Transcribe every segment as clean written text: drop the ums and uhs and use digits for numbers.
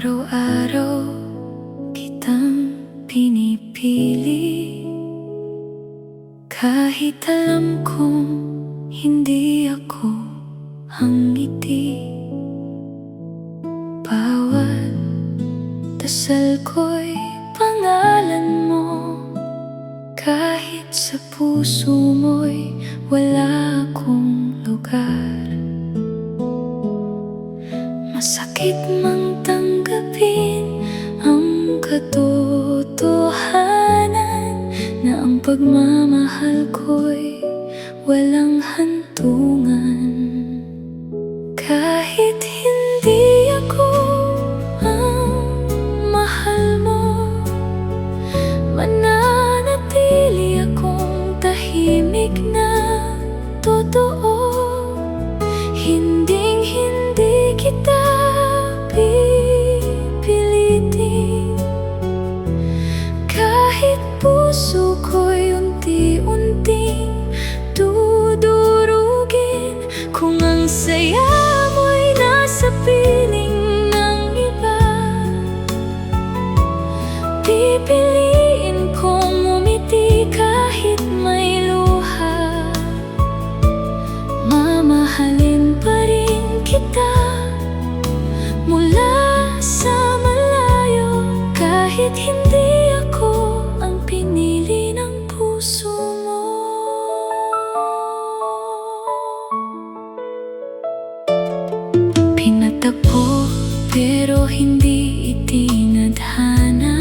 Araw-araw kitang pinipili, kahit alam kong hindi ako ang ngiti. Bawat dasal ko'y pangalan mo, kahit sa puso mo'y wala akong lugar. Masakit mang tanggapin ang katotohanan na ang pagmamahal ko'y walang hantungan. Kahit hindi ako ang mahal mo, mananatili akong tahimik na totoo. Hinding-hindi kita pipilitin, kahit puso ko'y unti-unting dudurugin. Kung ang saya mo'y nasa piling ng iba, pipiliin kong umiti kahit may luha. Mamahalin pa rin kita mula sa malayo, kahit hindi ako ang pinili ng puso mo. Pinatagpo pero hindi itinadhana,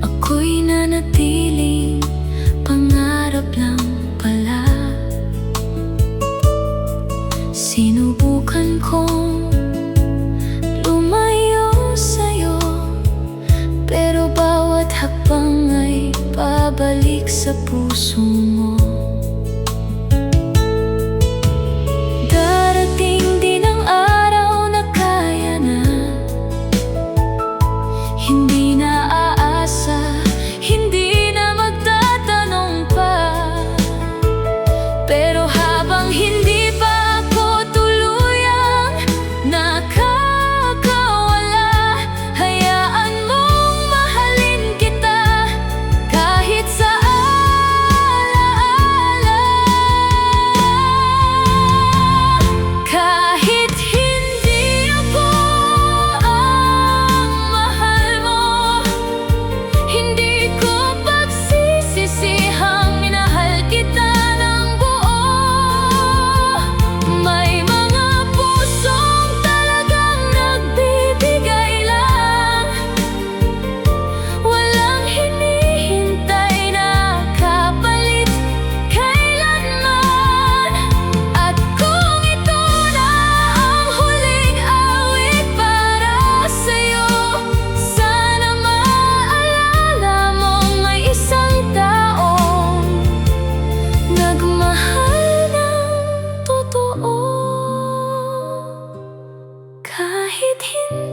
ako'y nanatiling pangarap lang pala. Sinubukan kong lumayo sa'yo, pero bawat hakbang ay pabalik sa puso mo. Darating din ang araw na kaya na, hindi na aasa, hindi na magtatanong pa. Pero habang hindi pa ako tuluyang nakakawala, hayaan mong mahalin kita kahit sa alaala. Kahit hindi ako ang mahal mo, hindi ko pagsisisihang minahal kita ng buo. May mga pusong talagang nagbibigay lang, walang hinihintay na kapalit kailanman. At kung ito na ang huling awit para sa'yo, sana maalala mong may isang taong nagmahal ng totoo. Kahit hindi